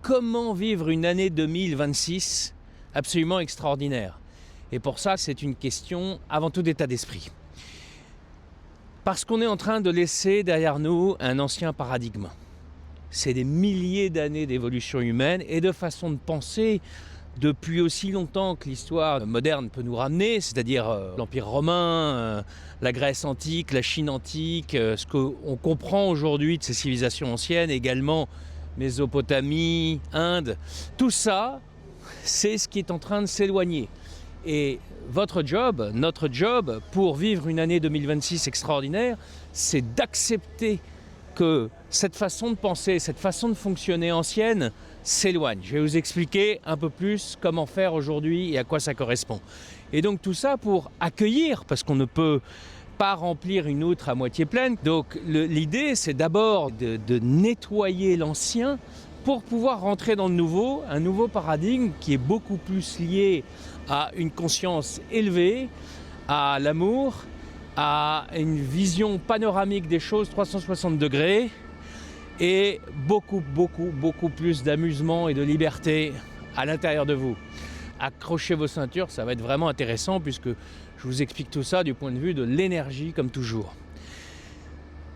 comment vivre une année 2026 absolument extraordinaire. Et pour ça, c'est une question avant tout d'état d'esprit. Parce qu'on est en train de laisser derrière nous un ancien paradigme. C'est des milliers d'années d'évolution humaine et de façon de penser depuis aussi longtemps que l'histoire moderne peut nous ramener, c'est-à-dire l'Empire romain, la Grèce antique, la Chine antique, ce qu'on comprend aujourd'hui de ces civilisations anciennes, également Mésopotamie, Inde. Tout ça, c'est ce qui est en train de s'éloigner. Et votre job, notre job, pour vivre une année 2026 extraordinaire, c'est d'accepter que cette façon de penser, cette façon de fonctionner ancienne s'éloigne. Je vais vous expliquer un peu plus comment faire aujourd'hui et à quoi ça correspond. Et donc tout ça pour accueillir, parce qu'on ne peut pas remplir une outre à moitié pleine. Donc l'idée, c'est d'abord de nettoyer l'ancien pour pouvoir rentrer dans le nouveau, un nouveau paradigme qui est beaucoup plus lié à une conscience élevée, à l'amour, à une vision panoramique des choses 360 degrés et beaucoup plus d'amusement et de liberté à l'intérieur de vous. Accrochez vos ceintures, ça va être vraiment intéressant puisque je vous explique tout ça du point de vue de l'énergie comme toujours.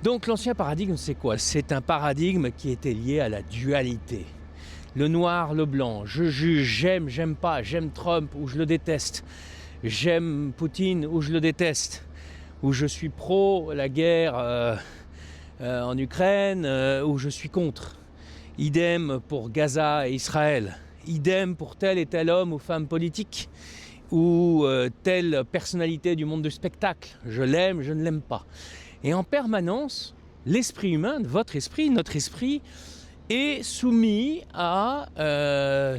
Donc l'ancien paradigme, c'est quoi? C'est un paradigme qui était lié à la dualité. Le noir, le blanc, je juge, j'aime pas, j'aime Trump ou je le déteste, j'aime Poutine ou je le déteste, ou je suis pro la guerre en Ukraine ou je suis contre. Idem pour Gaza et Israël, idem pour tel et tel homme ou femme politique, ou telle personnalité du monde du spectacle, je l'aime, je ne l'aime pas. Et en permanence, l'esprit humain, votre esprit, notre esprit, est soumis à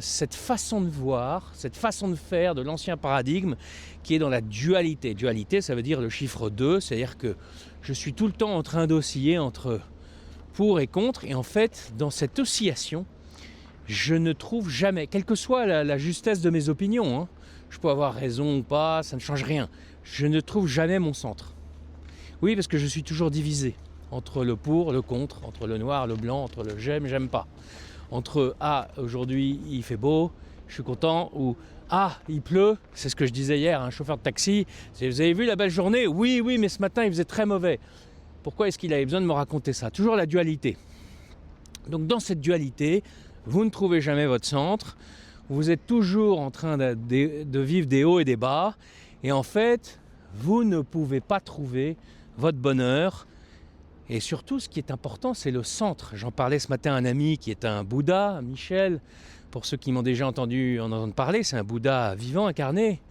cette façon de voir, cette façon de faire de l'ancien paradigme qui est dans la dualité. Dualité, ça veut dire le chiffre 2, c'est-à-dire que je suis tout le temps en train d'osciller entre pour et contre, et en fait, dans cette oscillation, je ne trouve jamais, quelle que soit la justesse de mes opinions, je peux avoir raison ou pas, ça ne change rien, je ne trouve jamais mon centre. Oui, parce que je suis toujours divisé entre le pour, le contre, entre le noir, le blanc, entre le j'aime pas. Entre aujourd'hui il fait beau, je suis content, ou il pleut, c'est ce que je disais hier à un chauffeur de taxi, vous avez vu la belle journée? Oui, mais ce matin il faisait très mauvais. Pourquoi est-ce qu'il avait besoin de me raconter ça? Toujours la dualité. Donc dans cette dualité, vous ne trouvez jamais votre centre, vous êtes toujours en train de vivre des hauts et des bas, et en fait, vous ne pouvez pas trouver votre bonheur. Et surtout, ce qui est important, c'est le centre. J'en parlais ce matin à un ami qui est un Bouddha, Michel. Pour ceux qui m'ont déjà entendu en entendre parler, c'est un Bouddha vivant, incarné.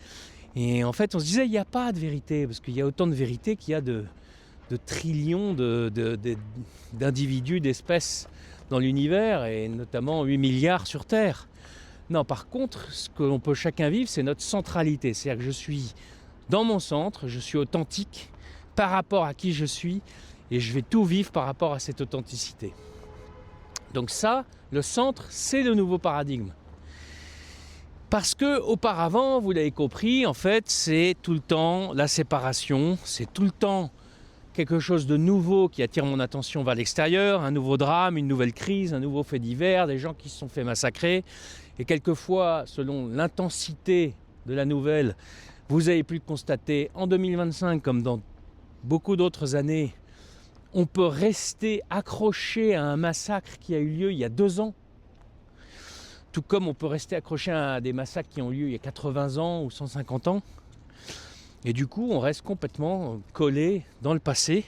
Et en fait, on se disait, il n'y a pas de vérité, parce qu'il y a autant de vérité qu'il y a de trillions d'individus, d'espèces dans l'univers, et notamment 8 milliards sur Terre. Non, par contre, ce que l'on peut chacun vivre, c'est notre centralité. C'est-à-dire que je suis dans mon centre, je suis authentique par rapport à qui je suis, et je vais tout vivre par rapport à cette authenticité. Donc ça, le centre, c'est le nouveau paradigme. Parce que auparavant, vous l'avez compris, en fait, c'est tout le temps la séparation, c'est tout le temps quelque chose de nouveau qui attire mon attention vers l'extérieur, un nouveau drame, une nouvelle crise, un nouveau fait divers, des gens qui se sont fait massacrer. Et quelquefois, selon l'intensité de la nouvelle, vous avez pu le constater en 2025 comme dans beaucoup d'autres années, on peut rester accroché à un massacre qui a eu lieu il y a 2 ans, tout comme on peut rester accroché à des massacres qui ont eu lieu il y a 80 ans ou 150 ans. Et du coup, on reste complètement collé dans le passé,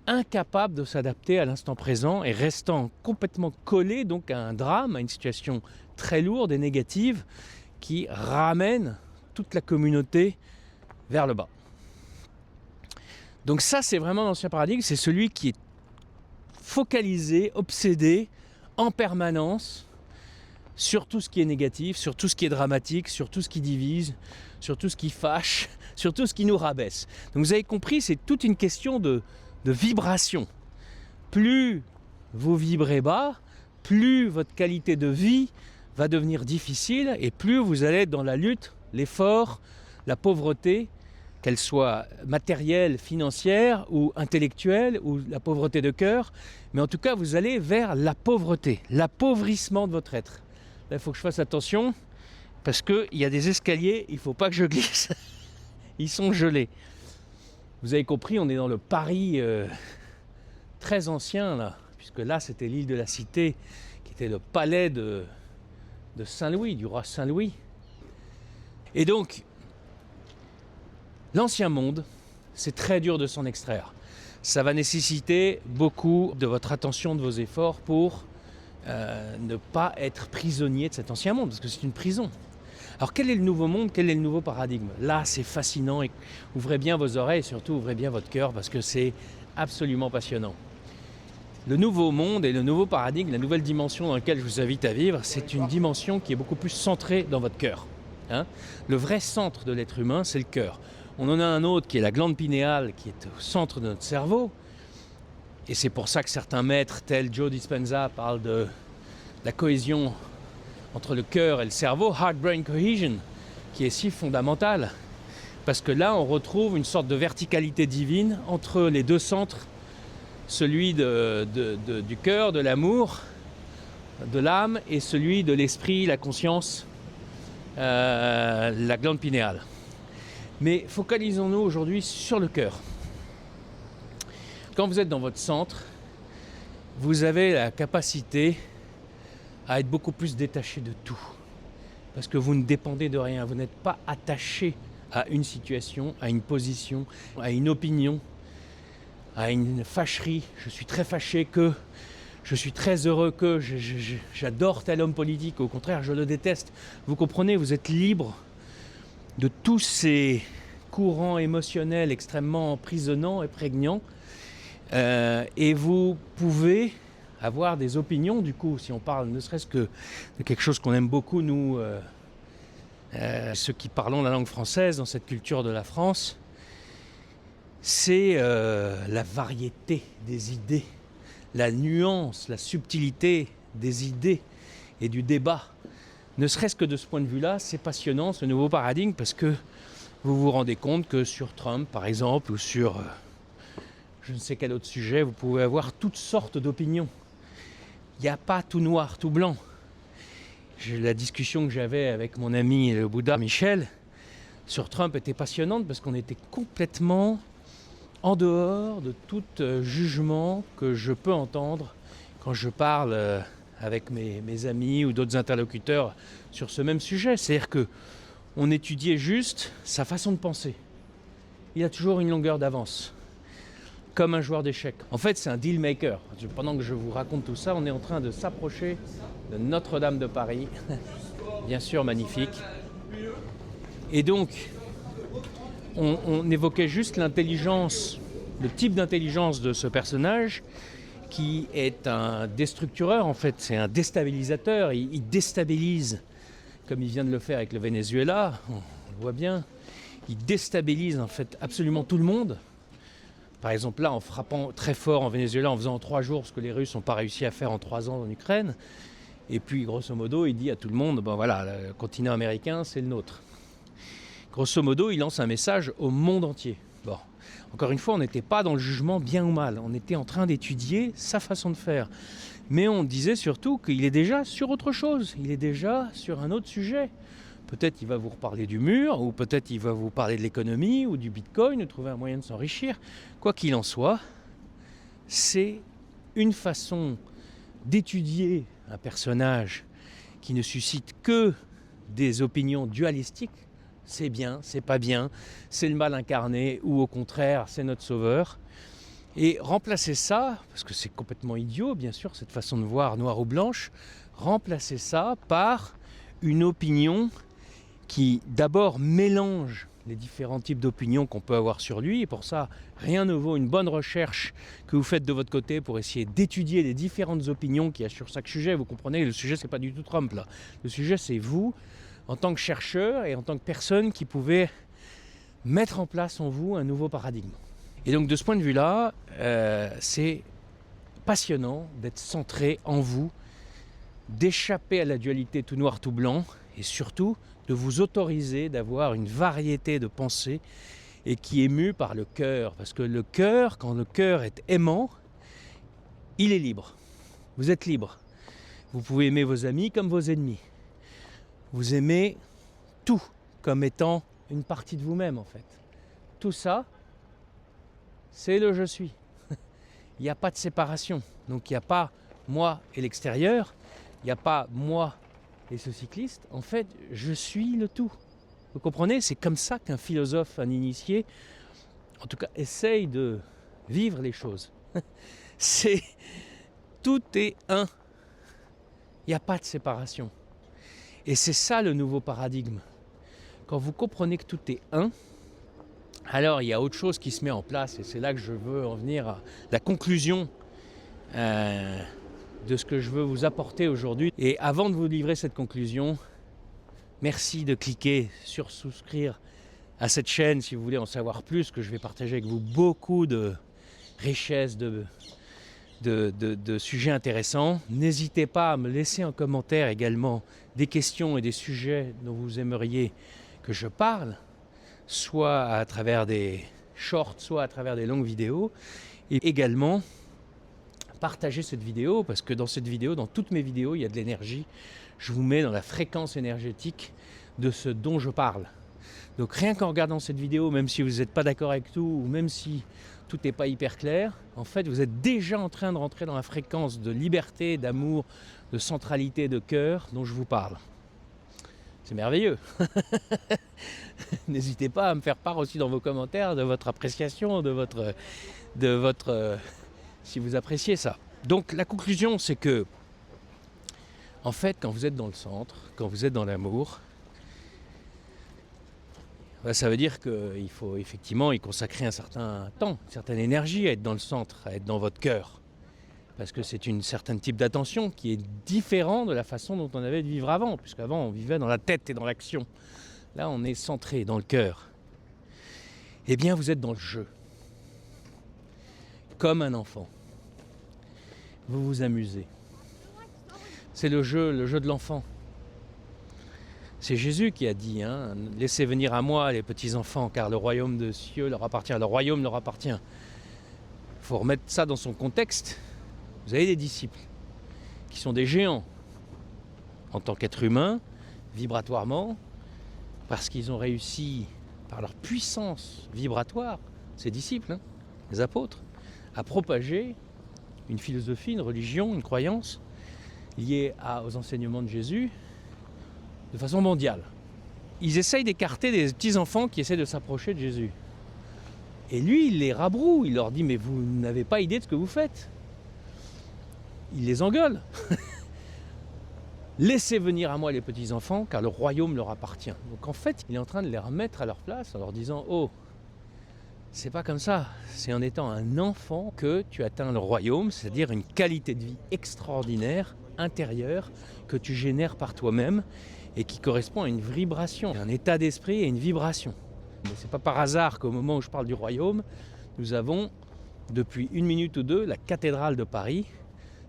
incapable de s'adapter à l'instant présent et restant complètement collé donc à un drame, à une situation très lourde et négative qui ramène toute la communauté vers le bas. Donc ça, c'est vraiment l'ancien paradigme, c'est celui qui est focalisé, obsédé, en permanence, sur tout ce qui est négatif, sur tout ce qui est dramatique, sur tout ce qui divise, sur tout ce qui fâche, sur tout ce qui nous rabaisse. Donc vous avez compris, c'est toute une question de vibration. Plus vous vibrez bas, plus votre qualité de vie va devenir difficile et plus vous allez être dans la lutte, l'effort, la pauvreté, qu'elle soit matérielle, financière ou intellectuelle ou la pauvreté de cœur, mais en tout cas vous allez vers la pauvreté, l'appauvrissement de votre être. Là il faut que je fasse attention parce qu'il y a des escaliers, il ne faut pas que je glisse, ils sont gelés. Vous avez compris, on est dans le Paris très ancien là, puisque là c'était l'île de la Cité qui était le palais de Saint-Louis, du roi Saint-Louis. Et donc, l'ancien monde, c'est très dur de s'en extraire. Ça va nécessiter beaucoup de votre attention, de vos efforts pour ne pas être prisonnier de cet ancien monde, parce que c'est une prison. Alors quel est le nouveau monde, quel est le nouveau paradigme? Là, c'est fascinant, et ouvrez bien vos oreilles et surtout ouvrez bien votre cœur, parce que c'est absolument passionnant. Le nouveau monde et le nouveau paradigme, la nouvelle dimension dans laquelle je vous invite à vivre, c'est une dimension qui est beaucoup plus centrée dans votre cœur. Le vrai centre de l'être humain, c'est le cœur. On en a un autre qui est la glande pinéale, qui est au centre de notre cerveau. Et c'est pour ça que certains maîtres, tels Joe Dispenza, parlent de la cohésion entre le cœur et le cerveau, heart-brain cohesion, qui est si fondamentale. Parce que là, on retrouve une sorte de verticalité divine entre les deux centres, celui du cœur, de l'amour, de l'âme, et celui de l'esprit, la conscience, la glande pinéale. Mais focalisons-nous aujourd'hui sur le cœur. Quand vous êtes dans votre centre, vous avez la capacité à être beaucoup plus détaché de tout. Parce que vous ne dépendez de rien, vous n'êtes pas attaché à une situation, à une position, à une opinion, à une fâcherie. Je suis très fâché que, je suis très heureux que, j'adore tel homme politique, au contraire je le déteste. Vous comprenez, vous êtes libre de tous ces courants émotionnels extrêmement emprisonnants et prégnants, et vous pouvez avoir des opinions. Du coup, si on parle ne serait-ce que de quelque chose qu'on aime beaucoup, nous, ceux qui parlons la langue française dans cette culture de la France, c'est la variété des idées, la nuance, la subtilité des idées et du débat. Ne serait-ce que de ce point de vue-là, c'est passionnant ce nouveau paradigme, parce que vous vous rendez compte que sur Trump, par exemple, ou sur je ne sais quel autre sujet, vous pouvez avoir toutes sortes d'opinions. Il n'y a pas tout noir, tout blanc. La discussion que j'avais avec mon ami le Bouddha Michel sur Trump était passionnante, parce qu'on était complètement en dehors de tout jugement que je peux entendre quand je parle avec mes amis ou d'autres interlocuteurs sur ce même sujet. C'est-à-dire qu'on étudiait juste sa façon de penser. Il a toujours une longueur d'avance, comme un joueur d'échecs. En fait, c'est un deal maker. Pendant que je vous raconte tout ça, on est en train de s'approcher de Notre-Dame de Paris, bien sûr magnifique. Et donc, on évoquait juste l'intelligence, le type d'intelligence de ce personnage, qui est un déstructureur, en fait, c'est un déstabilisateur. Il déstabilise, comme il vient de le faire avec le Venezuela, on le voit bien, il déstabilise en fait absolument tout le monde. Par exemple là, en frappant très fort en Venezuela, en faisant en 3 jours ce que les Russes n'ont pas réussi à faire en 3 ans en Ukraine. Et puis grosso modo, il dit à tout le monde, ben voilà, le continent américain, c'est le nôtre. Grosso modo, il lance un message au monde entier. Bon, encore une fois, on n'était pas dans le jugement bien ou mal, on était en train d'étudier sa façon de faire. Mais on disait surtout qu'il est déjà sur autre chose, il est déjà sur un autre sujet. Peut-être il va vous reparler du mur, ou peut-être il va vous parler de l'économie, ou du bitcoin, ou trouver un moyen de s'enrichir. Quoi qu'il en soit, c'est une façon d'étudier un personnage qui ne suscite que des opinions dualistiques. C'est bien, c'est pas bien, c'est le mal incarné, ou au contraire, c'est notre sauveur. Et remplacer ça, parce que c'est complètement idiot, bien sûr, cette façon de voir noir ou blanche, remplacer ça par une opinion qui d'abord mélange les différents types d'opinions qu'on peut avoir sur lui, et pour ça, rien ne vaut une bonne recherche que vous faites de votre côté pour essayer d'étudier les différentes opinions qu'il y a sur chaque sujet. Vous comprenez, le sujet, c'est pas du tout Trump, là. Le sujet, c'est vous, en tant que chercheur et en tant que personne qui pouvait mettre en place en vous un nouveau paradigme. Et donc, de ce point de vue-là, c'est passionnant d'être centré en vous, d'échapper à la dualité tout noir, tout blanc, et surtout de vous autoriser d'avoir une variété de pensées et qui est mu par le cœur. Parce que le cœur, quand le cœur est aimant, il est libre. Vous êtes libre. Vous pouvez aimer vos amis comme vos ennemis. Vous aimez tout comme étant une partie de vous-même en fait. Tout ça, c'est le je suis. Il n'y a pas de séparation. Donc il n'y a pas moi et l'extérieur. Il n'y a pas moi et ce cycliste. En fait, je suis le tout. Vous comprenez? C'est comme ça qu'un philosophe, un initié, en tout cas, essaye de vivre les choses. C'est tout est un. Il n'y a pas de séparation. Et c'est ça le nouveau paradigme. Quand vous comprenez que tout est un, alors il y a autre chose qui se met en place. Et c'est là que je veux en venir à la conclusion de ce que je veux vous apporter aujourd'hui. Et avant de vous livrer cette conclusion, merci de cliquer sur souscrire à cette chaîne si vous voulez en savoir plus, que je vais partager avec vous beaucoup de richesses, de sujets intéressants. N'hésitez pas à me laisser en commentaire également des questions et des sujets dont vous aimeriez que je parle, soit à travers des shorts, soit à travers des longues vidéos. Et également, partagez cette vidéo, parce que dans cette vidéo, dans toutes mes vidéos, il y a de l'énergie. Je vous mets dans la fréquence énergétique de ce dont je parle. Donc rien qu'en regardant cette vidéo, même si vous n'êtes pas d'accord avec tout, ou même si tout n'est pas hyper clair, en fait vous êtes déjà en train de rentrer dans la fréquence de liberté, d'amour, de centralité, de cœur dont je vous parle. C'est merveilleux. N'hésitez pas à me faire part aussi dans vos commentaires de votre appréciation, de votre si vous appréciez ça. Donc la conclusion, c'est que en fait, quand vous êtes dans le centre, quand vous êtes dans l'amour, ça veut dire qu'il faut effectivement y consacrer un certain temps, une certaine énergie à être dans le centre, à être dans votre cœur. Parce que c'est un certain type d'attention qui est différent de la façon dont on avait de vivre avant. Puisqu'avant, on vivait dans la tête et dans l'action. Là, on est centré dans le cœur. Eh bien, vous êtes dans le jeu. Comme un enfant. Vous vous amusez. C'est le jeu de l'enfant. C'est Jésus qui a dit, laissez venir à moi les petits enfants, car le royaume des cieux leur appartient. Le royaume leur appartient. Il faut remettre ça dans son contexte. Vous avez des disciples qui sont des géants en tant qu'êtres humains, vibratoirement, parce qu'ils ont réussi par leur puissance vibratoire, ces disciples, les apôtres, à propager une philosophie, une religion, une croyance liée aux enseignements de Jésus de façon mondiale. Ils essayent d'écarter des petits enfants qui essaient de s'approcher de Jésus. Et lui, il les rabroue, il leur dit « mais vous n'avez pas idée de ce que vous faites ». Il les engueule. Laissez venir à moi les petits enfants, car le royaume leur appartient. Donc en fait, il est en train de les remettre à leur place en leur disant « oh, c'est pas comme ça, c'est en étant un enfant que tu atteins le royaume, c'est-à-dire une qualité de vie extraordinaire, intérieure, que tu génères par toi-même et qui correspond à une vibration, un état d'esprit et une vibration. Mais c'est pas par hasard qu'au moment où je parle du royaume, nous avons, depuis 1 minute ou 2, la cathédrale de Paris,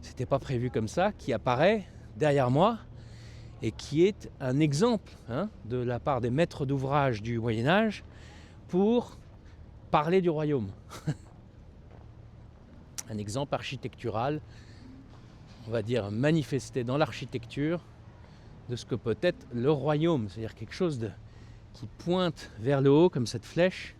c'était pas prévu comme ça, qui apparaît derrière moi et qui est un exemple de la part des maîtres d'ouvrage du Moyen-Âge pour parler du royaume. Un exemple architectural, on va dire manifesté dans l'architecture de ce que peut être le royaume, c'est-à-dire quelque chose qui pointe vers le haut comme cette flèche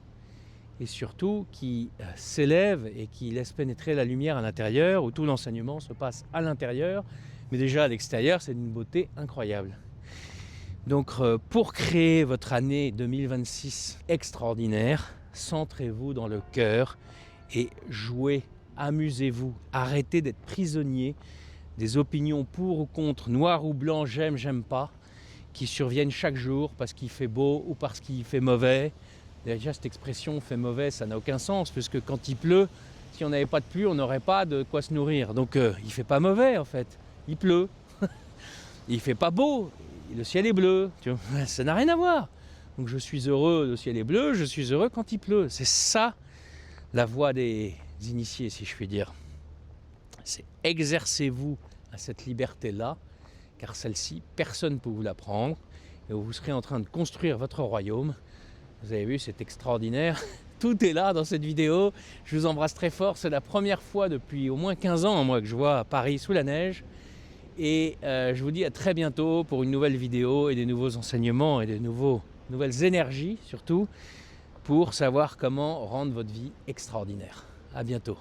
et surtout qui s'élève et qui laisse pénétrer la lumière à l'intérieur, où tout l'enseignement se passe à l'intérieur, mais déjà à l'extérieur, c'est d'une beauté incroyable. Donc pour créer votre année 2026 extraordinaire, centrez-vous dans le cœur et jouez, amusez-vous, arrêtez d'être prisonnier des opinions pour ou contre, noir ou blanc, j'aime pas, qui surviennent chaque jour parce qu'il fait beau ou parce qu'il fait mauvais. Déjà cette expression fait mauvais, ça n'a aucun sens, puisque quand il pleut, si on n'avait pas de pluie, on n'aurait pas de quoi se nourrir. Donc il fait pas mauvais en fait, il pleut. Il fait pas beau, le ciel est bleu, tu vois, ça n'a rien à voir. Donc je suis heureux, le ciel est bleu, je suis heureux quand il pleut. C'est ça la voie des initiés, si je puis dire. C'est exercez-vous à cette liberté-là, car celle-ci, personne ne peut vous la prendre, et vous serez en train de construire votre royaume Vous avez vu, c'est extraordinaire. Tout est là dans cette vidéo. Je vous embrasse très fort. C'est la première fois depuis au moins 15 ans, moi, que je vois Paris sous la neige. Et je vous dis à très bientôt pour une nouvelle vidéo et des nouveaux enseignements et des nouvelles énergies surtout pour savoir comment rendre votre vie extraordinaire. À bientôt.